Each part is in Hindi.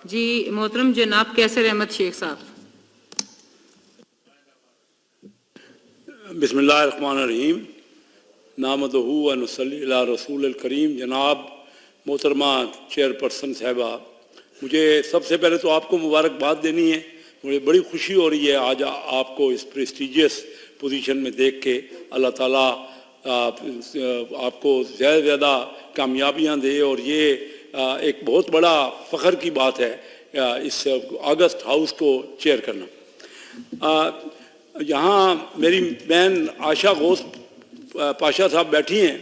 जी मोहतरम जनाब कैसर अहमद शेख साहब। बिस्मिल्लाहिर्रहमानिर्रहीम नामदहू व नसल्ली अला रसूल करीम। जनाब मोहतरमा चेयरपर्सन साहिबा, मुझे सबसे पहले तो आपको मुबारकबाद देनी है। मुझे बड़ी खुशी हो रही है आज आपको इस प्रेस्टिजियस पोजीशन में देख के। अल्लाह ताला आपको ज़्यादा से ज़्यादा कामयाबियाँ दे और ये एक बहुत बड़ा फ़ख्र की बात है इस अगस्त हाउस को चेयर करना। यहाँ मेरी बहन आशा घोष पाशा साहब बैठी हैं,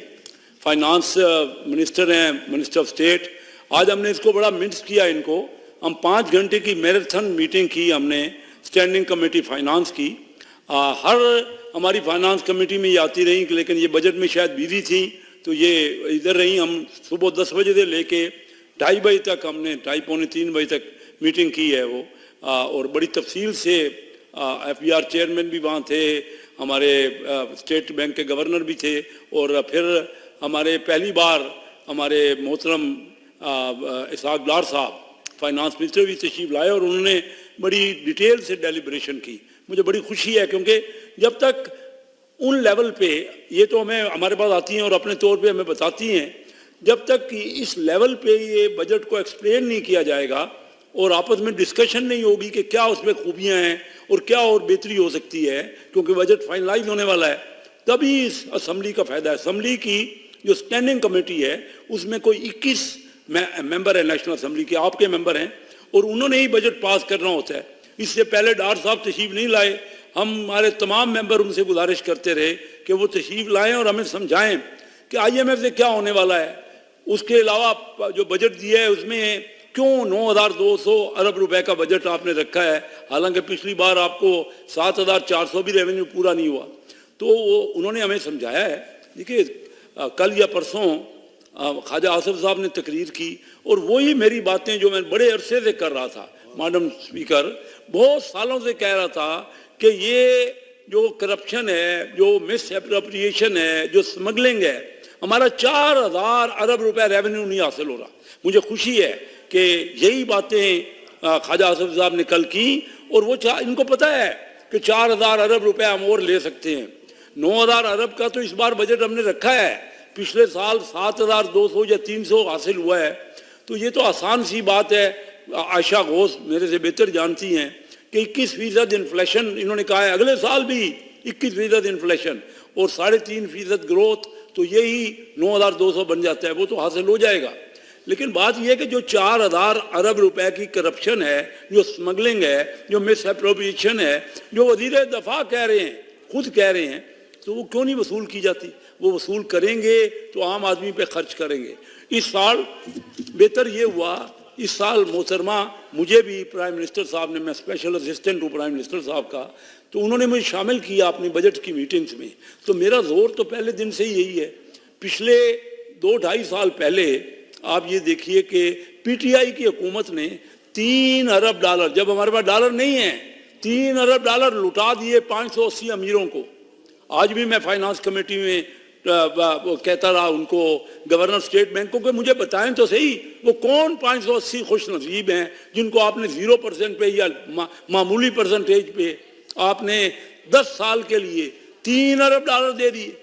फाइनेंस मिनिस्टर हैं, मिनिस्टर ऑफ स्टेट। आज हमने इसको बड़ा मिस किया। इनको हम 5 घंटे की मैराथन मीटिंग की हमने स्टैंडिंग कमेटी फाइनेंस की। हर हमारी फाइनेंस कमेटी में ये आती रही, लेकिन ये बजट में शायद बिजी थी तो ये इधर रही। हम सुबह 10 बजे से लेके 2:30 बजे तक हमने 2:30 पौने 3 बजे तक मीटिंग की है वो। और बड़ी तफसील से FBR चेयरमैन भी वहाँ थे, हमारे स्टेट बैंक के गवर्नर भी थे, और फिर हमारे पहली बार हमारे मोहतरम इसहाक डार साहब फाइनेंस मिनिस्टर भी तशरीफ लाए और उन्होंने बड़ी डिटेल से डेलिब्रेशन की। मुझे बड़ी खुशी है क्योंकि जब तक उन लेवल पे ये तो हमें हमारे पास आती हैं और अपने तौर पे हमें बताती हैं, जब तक कि इस लेवल पे ये बजट को एक्सप्लेन नहीं किया जाएगा और आपस में डिस्कशन नहीं होगी कि क्या उसमें खूबियां हैं और क्या और बेहतरी हो सकती है, क्योंकि बजट फाइनलाइज होने वाला है, तभी इस असम्बली का फायदा है। असम्बली की जो स्टैंडिंग कमेटी है उसमें कोई 21 मेंबर है नेशनल असम्बली के, आपके मेंबर हैं, और उन्होंने ही बजट पास करना होता है। इससे पहले डार साहब तशरीफ नहीं लाए। हमारे तमाम मेंबर उनसे गुजारिश करते रहे कि वो तशरीफ लाएं और हमें समझाएं कि IMF से क्या होने वाला है। उसके अलावा जो बजट दिया है उसमें क्यों 9,200 अरब रुपए का बजट आपने रखा है, हालांकि पिछली बार आपको 7,400 भी रेवेन्यू पूरा नहीं हुआ। तो उन्होंने हमें समझाया है। देखिए कल या परसों ख्वाजा आसिफ साहब ने तकरीर की और वही मेरी बातें जो मैं बड़े अरसे से कर रहा था। मैडम स्पीकर, बहुत सालों से कह रहा था कि ये जो करप्शन है, जो मिस एप्रोप्रिएशन है, जो स्मगलिंग है, हमारा 4,000 अरब रुपए रेवेन्यू नहीं हासिल हो रहा। मुझे खुशी है कि यही बातें ख्वाजा आसिफ साहब ने कल की और वो इनको पता है कि 4,000 अरब रुपए हम और ले सकते हैं। 9,000 अरब का तो इस बार बजट हमने रखा है, पिछले साल 7,200 या 300 हासिल हुआ है। तो ये तो आसान सी बात है। आशा घोष मेरे से बेहतर जानती हैं कि 21% इन्फ्लेशन इन्होंने कहा है, अगले साल भी 21% इन्फ्लेशन और 3.5% ग्रोथ, तो यही 9,200 बन जाता है, वो तो हासिल हो जाएगा। लेकिन बात यह है कि जो 4,000 अरब रुपए की करप्शन है, जो स्मगलिंग है, जो मिस एप्रोप्रिएशन है, जो वजीर दफा कह रहे हैं, खुद कह रहे हैं, तो वो क्यों नहीं वसूल की जाती? वो वसूल करेंगे तो आम आदमी पे खर्च करेंगे। इस साल बेहतर ये हुआ, इस साल मोहतरमा मुझे भी प्राइम मिनिस्टर साहब ने, मैं स्पेशल असिस्टेंट हूँ प्राइम मिनिस्टर साहब का, तो उन्होंने मुझे शामिल किया अपनी बजट की मीटिंग्स में। तो मेरा जोर तो पहले दिन से ही यही है। पिछले 2-2.5 साल पहले आप ये देखिए कि PTI की हुकूमत ने 3 अरब डॉलर, जब हमारे पास डॉलर नहीं है, 3 अरब डॉलर लुटा दिए 580 अमीरों को। आज भी मैं फाइनेंस कमेटी में कहता रहा उनको, गवर्नर स्टेट बैंक को, कि मुझे बताएं तो सही वो कौन 580 खुश नसीब हैं जिनको आपने 0% पे या मामूली परसेंटेज पे आपने 10 साल के लिए 3 अरब डॉलर दे दिए।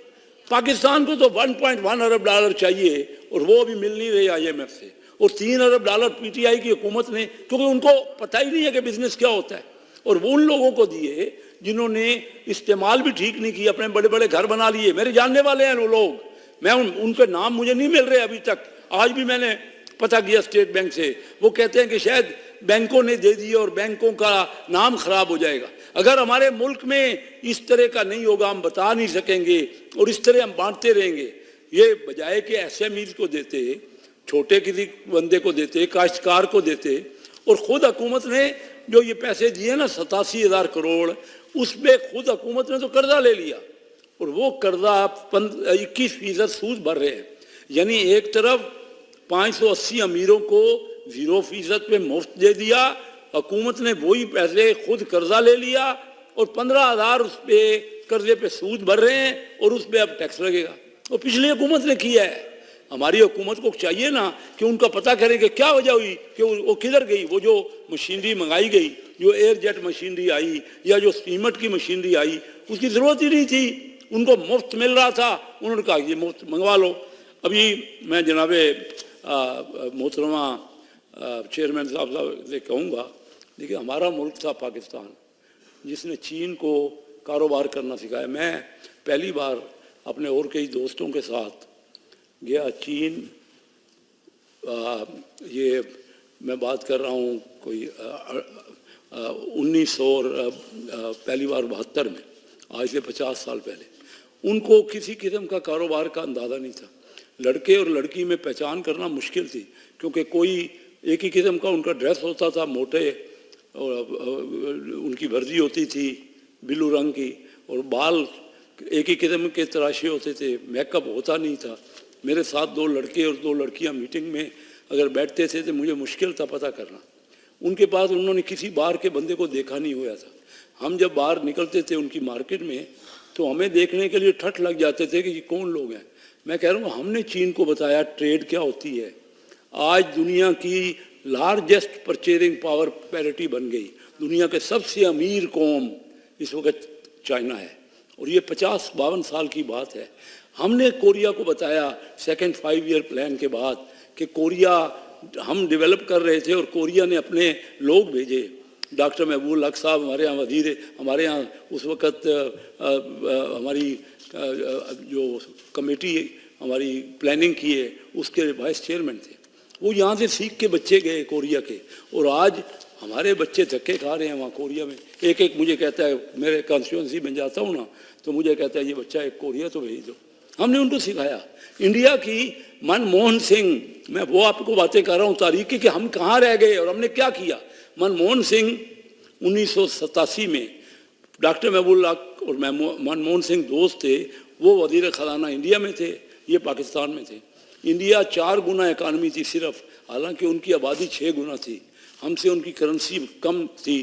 पाकिस्तान को तो 1.1 अरब डॉलर चाहिए और वो भी मिल नहीं रही IMF से, और 3 अरब डॉलर PTI की हुकूमत ने, क्योंकि उनको पता ही नहीं है कि बिजनेस क्या होता है, और वो उन लोगों को दिए जिन्होंने इस्तेमाल भी ठीक नहीं किया, अपने बड़े बड़े घर बना लिए। मेरे जानने वाले हैं वो लोग, मैं उनके नाम मुझे नहीं मिल रहे अभी तक। आज भी मैंने पता किया स्टेट बैंक से, वो कहते हैं कि शायद बैंकों ने दे दिए और बैंकों का नाम खराब हो जाएगा। अगर हमारे मुल्क में इस तरह का नहीं होगा, हम बता नहीं सकेंगे और इस तरह हम बांटते रहेंगे। ये बजाय कि SMEs को देते, छोटे किसी बंदे को देते, काश्तकार को देते, और खुद हुकूमत ने जो ये पैसे दिए ना 87,000 करोड़, उसमें खुद हुकूमत ने तो कर्जा ले लिया और वो कर्जा 21% सूद भर रहे हैं। यानी एक तरफ 580 अमीरों को 0% पे मुफ्त दे दिया, हुकूमत ने वही पैसे खुद कर्जा ले लिया और 15,000 उस पे कर्जे पे सूद भर रहे हैं और उस पे अब टैक्स लगेगा। और पिछली हुकूमत ने किया है हमारी हुकूमत को चाहिए ना कि उनका पता करें कि क्या वजह हुई कि वो किधर गई, वो जो मशीनरी मंगाई गई, जो एयर जेट मशीनरी आई या जो सीमेंट की मशीनरी आई, उसकी ज़रूरत ही नहीं थी, उनको मुफ्त मिल रहा था, उन्होंने कहा ये मुफ्त मंगवा लो। अभी मैं जनाबे मोहतरमा चेयरमैन साहब से कहूँगा, देखिए हमारा मुल्क था पाकिस्तान जिसने चीन को कारोबार करना सिखाया। मैं पहली बार अपने और कई दोस्तों के साथ गया चीन, ये मैं बात कर रहा हूँ कोई 1900 पहली बार 72 में, आज से 50 साल पहले। उनको किसी किस्म का कारोबार का अंदाज़ा नहीं था। लड़के और लड़की में पहचान करना मुश्किल थी, क्योंकि कोई एक ही किस्म का उनका ड्रेस होता था, मोटे, और उनकी वर्दी होती थी ब्लू रंग की, और बाल एक ही किस्म के तराशे होते थे, मेकअप होता नहीं था। मेरे साथ 2 लड़के और 2 लड़कियां मीटिंग में अगर बैठते थे तो मुझे मुश्किल था पता करना। उनके पास उन्होंने किसी बाहर के बंदे को देखा नहीं हुआ था। हम जब बाहर निकलते थे उनकी मार्केट में तो हमें देखने के लिए ठठ लग जाते थे कि ये कौन लोग हैं। मैं कह रहा हूँ हमने चीन को बताया ट्रेड क्या होती है। आज दुनिया की लार्जेस्ट परचेजिंग पावर पैरिटी बन गई। दुनिया के सबसे अमीर कौम इस वक्त चाइना है, और ये 50-52 साल की बात है। हमने कोरिया को बताया सेकंड 5 ईयर प्लान के बाद कि कोरिया हम डेवलप कर रहे थे, और कोरिया ने अपने लोग भेजे। डॉक्टर महबूब हक साहब हमारे यहाँ वजीर, हमारे यहाँ उस वक़्त हमारी जो कमेटी हमारी प्लानिंग की है उसके वाइस चेयरमैन थे। वो यहाँ से सीख के बच्चे गए कोरिया के, और आज हमारे बच्चे धक्के खा रहे हैं वहाँ कोरिया में। एक मुझे कहता है, मेरे कॉन्स्टिट्यूंसी में जाता हूँ ना तो मुझे कहता है ये बच्चा एक कोरिया तो भेज दो। हमने उनको सिखाया। इंडिया की मनमोहन सिंह, मैं वो आपको बातें कर रहा हूँ तारीख की कि हम कहाँ रह गए और हमने क्या किया। मनमोहन सिंह 1987 में डॉक्टर महबूब हक और मनमोहन सिंह दोस्त थे। वो वजीर ख़जाना इंडिया में थे, ये पाकिस्तान में थे। इंडिया 4 गुना इकानमी थी सिर्फ, हालांकि उनकी आबादी 6 गुना थी। हमसे उनकी करेंसी कम थी।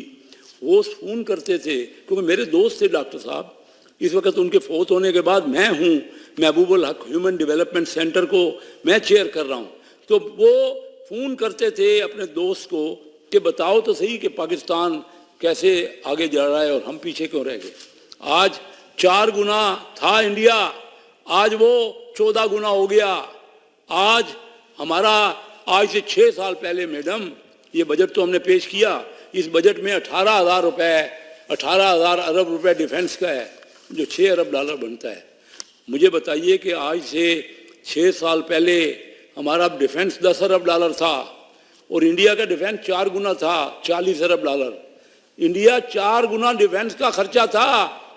वो फ़ोन करते थे, क्योंकि मेरे दोस्त थे डॉक्टर साहब। इस वक्त उनके फौत होने के बाद मैं हूँ महबूबुल हक ह्यूमन डेवलपमेंट सेंटर को मैं चेयर कर रहा हूँ। तो वो फ़ोन करते थे अपने दोस्त को कि बताओ तो सही कि पाकिस्तान कैसे आगे जा रहा है और हम पीछे क्यों रह गए। आज 4 गुना था इंडिया, आज वो 14 गुना हो गया। आज हमारा आज से 6 साल पहले मैडम ये बजट तो हमने पेश किया। इस बजट में 18,000 रुपये 18,000 अरब रुपए डिफेंस का है, जो 6 अरब डॉलर बनता है। मुझे बताइए कि आज से 6 साल पहले हमारा डिफेंस 10 अरब डॉलर था और इंडिया का डिफेंस 4 गुना था, 40 अरब डॉलर। इंडिया 4 गुना डिफेंस का खर्चा था।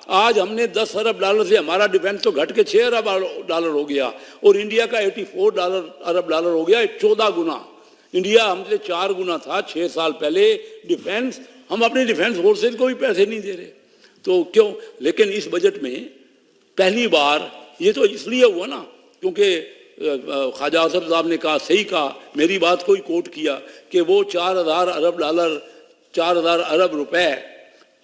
आज हमने 10 अरब डॉलर से हमारा डिफेंस तो घट के 6 अरब डॉलर हो गया, और इंडिया का 84 अरब डॉलर हो गया, 14 गुना। इंडिया हमसे 4 गुना था 6 साल पहले डिफेंस। हम अपने डिफेंस फोर्सेज को भी पैसे नहीं दे रहे, तो क्यों? लेकिन इस बजट में पहली बार, ये तो इसलिए हुआ ना क्योंकि ख्वाजा आसफ साहब ने कहा, सही कहा, मेरी बात को ही कोट किया कि वो 4,000 अरब डॉलर 4,000 अरब रुपए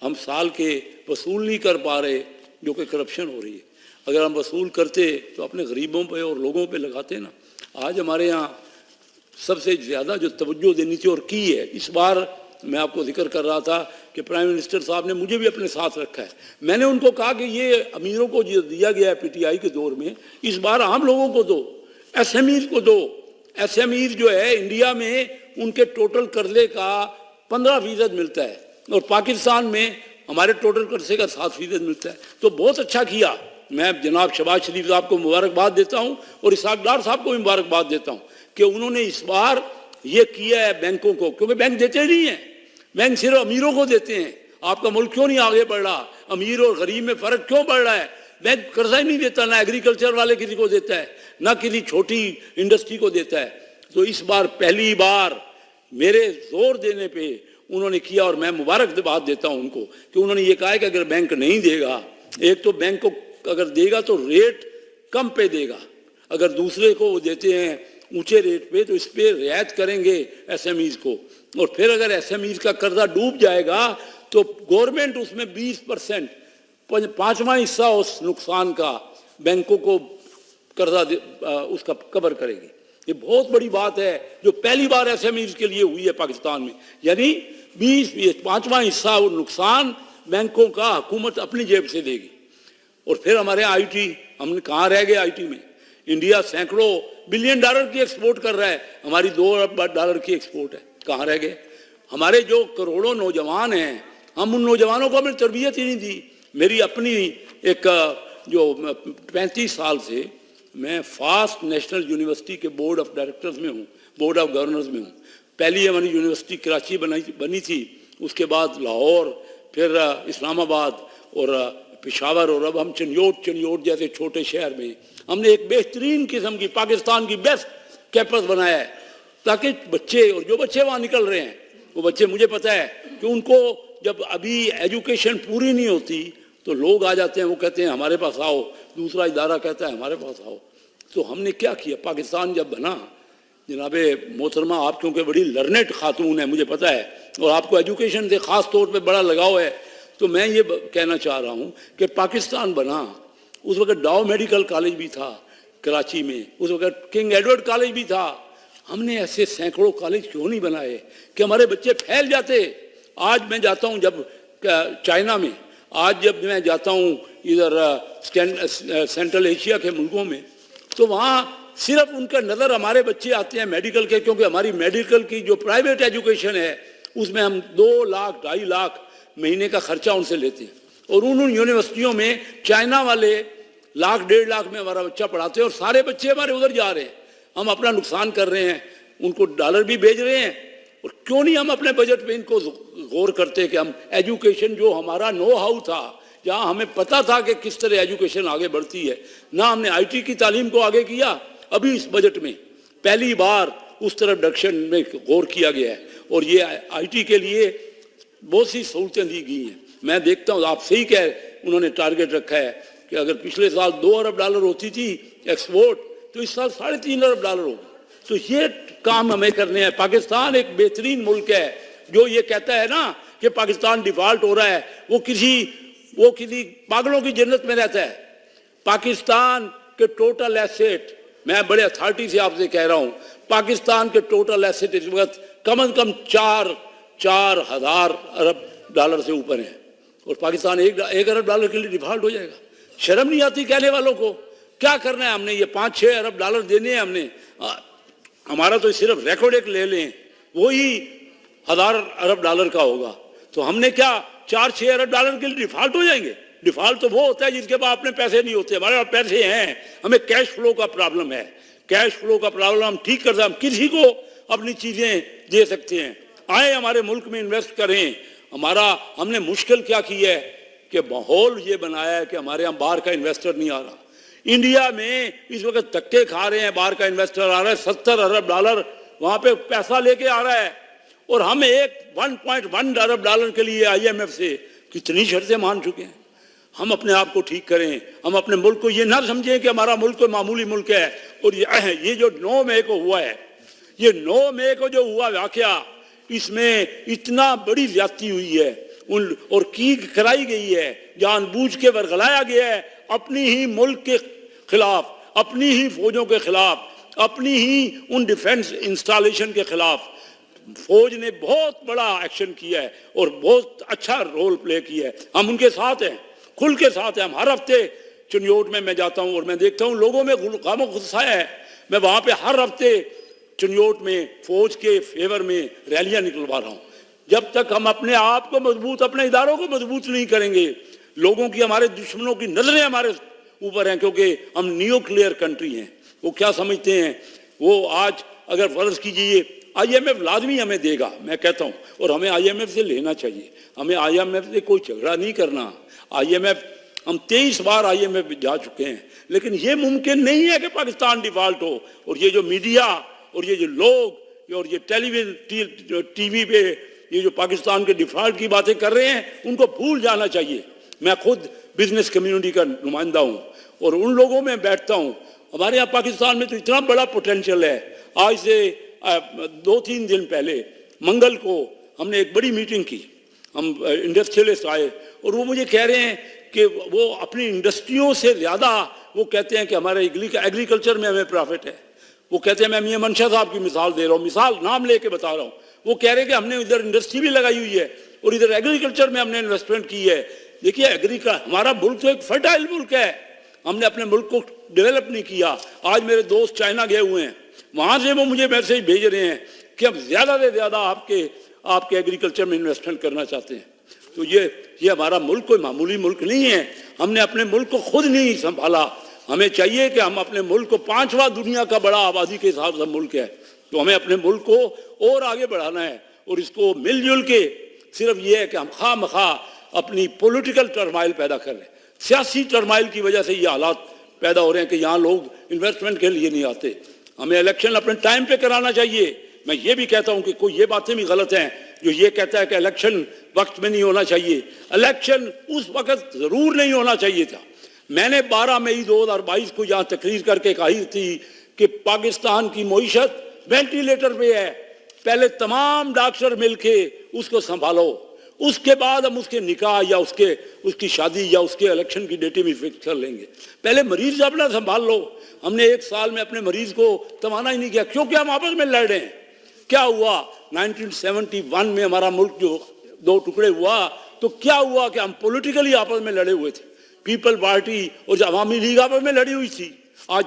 हम साल के वसूल नहीं कर पा रहे, जो कि करप्शन हो रही है। अगर हम वसूल करते तो अपने गरीबों पे और लोगों पे लगाते ना। आज हमारे यहाँ सबसे ज़्यादा जो तवज्जो देनी थी और की है, इस बार मैं आपको जिक्र कर रहा था कि प्राइम मिनिस्टर साहब ने मुझे भी अपने साथ रखा है। मैंने उनको कहा कि ये अमीरों को दिया गया है पीटीआई के दौर में, इस बार आम लोगों को दो, एसएमईज को दो। एसएमईज जो है इंडिया में उनके टोटल कर्जे का 15% मिलता है, और पाकिस्तान में हमारे टोटल कर्जे का 7% मिलता है। तो बहुत अच्छा किया। मैं जनाब शहबाज शरीफ साहब को मुबारकबाद देता हूँ और इसहाक डार साहब को भी मुबारकबाद देता हूँ कि उन्होंने इस बार ये किया है बैंकों को, क्योंकि बैंक देते नहीं हैं, बैंक सिर्फ अमीरों को देते हैं। आपका मुल्क क्यों नहीं आगे बढ़ रहा? अमीर और गरीब में फ़र्क क्यों बढ़ रहा है? बैंक कर्जा ही नहीं देता, ना एग्रीकल्चर वाले किसी को देता है, ना किसी छोटी इंडस्ट्री को देता है। तो इस बार पहली बार मेरे जोर देने पे उन्होंने किया, और मैं मुबारकबाद देता हूं उनको कि उन्होंने ये कहा है कि अगर बैंक नहीं देगा, एक तो बैंक को अगर देगा तो रेट कम पे देगा, अगर दूसरे को वो देते हैं ऊंचे रेट पे तो इस पे रियायत करेंगे एसएमईज को, और फिर अगर एसएमईज का कर्जा डूब जाएगा तो गवर्नमेंट उसमें 20% 5वां हिस्सा उस नुकसान का बैंकों को उसका कवर करेगी। ये बहुत बड़ी बात है जो पहली बार एसएमईज के लिए हुई है पाकिस्तान में, यानी 5वां हिस्सा वो नुकसान बैंकों का हुकूमत अपनी जेब से देगी। और फिर हमारे आईटी, हमने कहाँ रह गए आईटी में? इंडिया सैकड़ों बिलियन डॉलर की एक्सपोर्ट कर रहा है, हमारी 2 अरब डॉलर की एक्सपोर्ट है, कहाँ रह गए? हमारे जो करोड़ों नौजवान हैं, हम उन नौजवानों को हमें तरबियत ही नहीं दी। मेरी अपनी एक जो 35 साल से मैं फास्ट नेशनल यूनिवर्सिटी के बोर्ड ऑफ डायरेक्टर्स में हूँ, बोर्ड ऑफ गवर्नर्स में हूँ। पहली हमारी यूनिवर्सिटी कराची बनी थी, उसके बाद लाहौर, फिर इस्लामाबाद और पेशावर, और अब हम चनियोट जैसे छोटे शहर में हमने एक बेहतरीन किस्म की पाकिस्तान की बेस्ट कैंपस बनाया है, ताकि बच्चे, और जो बच्चे वहाँ निकल रहे हैं वो बच्चे, मुझे पता है कि उनको जब अभी एजुकेशन पूरी नहीं होती तो लोग आ जाते हैं, वो कहते हैं हमारे पास आओ, दूसरा इदारा कहता है हमारे पास आओ। तो हमने क्या किया? पाकिस्तान जब बना, जनाबे मोहतरमा, आप क्योंकि बड़ी लर्नेड खातून है मुझे पता है, और आपको एजुकेशन से ख़ास तौर पे बड़ा लगाव है, तो मैं ये कहना चाह रहा हूँ कि पाकिस्तान बना, उस वक्त डाउ मेडिकल कॉलेज भी था कराची में, उस वक्त किंग एडवर्ड कॉलेज भी था। हमने ऐसे सैकड़ों कॉलेज क्यों नहीं बनाए कि हमारे बच्चे फैल जाते? आज मैं जाता हूँ जब चाइना में, आज जब मैं जाता हूँ इधर सेंट्रल एशिया के मुल्कों में, तो वहाँ सिर्फ उनका नज़र हमारे बच्चे आते हैं मेडिकल के, क्योंकि हमारी मेडिकल की जो प्राइवेट एजुकेशन है उसमें हम 2 लाख 2.5 लाख महीने का खर्चा उनसे लेते हैं, और उन यूनिवर्सिटियों में चाइना वाले 1 लाख 1.5 लाख में हमारा बच्चा पढ़ाते हैं, और सारे बच्चे हमारे उधर जा रहे हैं। हम अपना नुकसान कर रहे हैं, उनको डॉलर भी भेज रहे हैं, और क्यों नहीं हम अपने बजट में इनको गौर करते कि हम एजुकेशन, जो हमारा नो हाउ था, जहाँ हमें पता था कि किस तरह एजुकेशन आगे बढ़ती है, ना हमने आईटी की तालीम को आगे किया। अभी इस बजट में पहली बार उस तरफ डायरेक्शन में गौर किया गया है, और ये आईटी के लिए बहुत सी सहूलतें दी गई हैं। मैं देखता हूँ, आप सही कह, उन्होंने टारगेट रखा है कि अगर पिछले साल 2 अरब डॉलर होती थी एक्सपोर्ट, तो इस साल 3.5 अरब डॉलर होगी। तो ये काम हमें करने हैं। पाकिस्तान एक बेहतरीन मुल्क है। जो ये कहता है ना कि पाकिस्तान डिफॉल्ट हो रहा है, वो किसी पागलों की जन्नत में रहता है। पाकिस्तान के टोटल एसेट, मैं बड़े अथॉरिटी से आपसे कह रहा हूं, पाकिस्तान के टोटल एसेट इस वक्त कम से कम 4,000 अरब डॉलर से ऊपर है, और पाकिस्तान 1 अरब डॉलर के लिए डिफॉल्ट हो जाएगा। शर्म नहीं आती कहने वालों को? क्या करना है हमने? ये 5-6 अरब डॉलर देने हैं हमने। हमारा तो सिर्फ रिकॉर्ड एक ले लें, वही 1000 अरब डॉलर का होगा। तो हमने क्या 4-6 अरब डॉलर के लिए डिफॉल्ट हो जाएंगे? डिफॉल्ट तो वो होता है जिसके पास अपने पैसे नहीं होते। हमारे पास पैसे हैं, हमें कैश फ्लो का प्रॉब्लम है। कैश फ्लो का प्रॉब्लम हम ठीक करते हैं। हम किसी को अपनी चीजें दे सकते हैं, आए हमारे मुल्क में इन्वेस्ट करें। हमने मुश्किल क्या की है कि माहौल ये बनाया है कि हमारे यहाँ बाहर का इन्वेस्टर नहीं आ रहा। इंडिया में इस वक्त धक्के खा रहे हैं, बाहर का इन्वेस्टर आ रहा है, 70 अरब डॉलर वहां पे पैसा लेके आ रहा है, और हम 1.1 अरब डॉलर के लिए IMF से कितनी शर्तें मान चुके हैं। हम अपने आप को ठीक करें, हम अपने मुल्क को ये ना समझें कि हमारा मुल्क कोई मामूली मुल्क है। और ये जो 9 मई को हुआ है, ये 9 मई को जो हुआ वाकया, इसमें इतना बड़ी ज्यादती हुई है और की कराई गई है, जानबूझ के वर्गलाया गया है अपनी ही मुल्क के खिलाफ, अपनी ही फौजों के खिलाफ, अपनी ही उन डिफेंस इंस्टॉलेशन के खिलाफ। फौज ने बहुत बड़ा एक्शन किया है और बहुत अच्छा रोल प्ले किया है। हम उनके साथ हैं, खुल के साथ हैं। हम हर हफ्ते चुनियोट में मैं जाता हूं और मैं देखता हूं लोगों में गम गुस्सा है। मैं वहां पे हर हफ्ते चुनियोट में फौज के फेवर में रैलियां निकलवा रहा हूं। जब तक हम अपने आप को मजबूत, अपने इदारों को मजबूत नहीं करेंगे, लोगों की, हमारे दुश्मनों की नजरें हमारे ऊपर हैं, क्योंकि हम न्यूक्लियर कंट्री हैं। वो क्या समझते हैं, वो आज अगर फर्ज कीजिए IMF लाजमी हमें देगा, मैं कहता हूं, और हमें IMF से लेना चाहिए। हमें IMF से कोई झगड़ा नहीं करना। IMF, हम 23 बार IMF जा चुके हैं, लेकिन ये मुमकिन नहीं है कि पाकिस्तान डिफॉल्ट हो। और ये जो मीडिया और ये जो लोग और ये टेलीविजन TV पे ये जो पाकिस्तान के डिफॉल्ट की बातें कर रहे हैं, उनको भूल जाना चाहिए। मैं खुद बिजनेस कम्युनिटी का नुमाइंदा हूं और उन लोगों में बैठता हूं। हमारे यहाँ पाकिस्तान में तो इतना बड़ा पोटेंशियल है। आज से 2-3 दिन पहले मंगल को हमने एक बड़ी मीटिंग की। हम इंडस्ट्रियलिस्ट आए और वो मुझे कह रहे हैं कि वो अपनी इंडस्ट्रियों से ज़्यादा वो कहते हैं कि हमारे एग्रीकल्चर में हमें प्रॉफिट है। वो कहते हैं, मैं मियां मंशा साहब की मिसाल दे रहा हूँ, मिसाल नाम लेके बता रहा हूँ। वो कह रहे हैं कि हमने इधर इंडस्ट्री भी लगाई हुई है और इधर एग्रीकल्चर में हमने इन्वेस्टमेंट की है। देखिए हमारा मुल्क तो एक फर्टाइल मुल्क है, हमने अपने मुल्क को डेवलप नहीं किया। आज मेरे दोस्त चाइना गए हुए हैं, वहां से वो मुझे मैसेज भेज रहे हैं कि हम ज्यादा से ज्यादा आपके एग्रीकल्चर में इन्वेस्टमेंट करना चाहते हैं। तो ये हमारा मुल्क कोई मामूली मुल्क नहीं है। हमने अपने मुल्क को खुद नहीं संभाला। हमें चाहिए कि हम अपने मुल्क को 5वां दुनिया का बड़ा आबादी के हिसाब से मुल्क है, तो हमें अपने मुल्क को और आगे बढ़ाना है। और इसको मिलजुल के सिर्फ ये है कि हम खामखा अपनी पॉलिटिकल टर्माइल पैदा कर रहे हैं, सियासी टर्माइल की वजह से ये हालात पैदा हो रहे हैं कि यहाँ लोग इन्वेस्टमेंट के लिए नहीं आते। हमें इलेक्शन अपने टाइम पे कराना चाहिए। मैं ये भी कहता हूँ कि कोई ये बातें भी गलत हैं जो ये कहता है कि इलेक्शन वक्त में नहीं होना चाहिए। इलेक्शन उस वक्त जरूर नहीं होना चाहिए था। मैंने 12 मई 2022 को यहाँ तकरीर करके कही थी कि पाकिस्तान की मईशत वेंटिलेटर पे है, पहले तमाम डॉक्टर मिलके उसको संभालो, उसके बाद हम उसके निकाह या उसकी शादी या उसके इलेक्शन की डेटें भी फिक्स कर लेंगे। पहले मरीज अपना संभाल लो। हमने 1 साल में अपने मरीज को तमाना ही नहीं किया, क्योंकि हम आपस में लड़ रहे हैं। क्या हुआ 1971 में हमारा मुल्क जो 2 टुकड़े हुआ, तो क्या हुआ कि हम पॉलिटिकली आपस में लड़े हुए थे। पीपल पार्टी और अवामी लीग आपस में लड़ी हुई थी। आज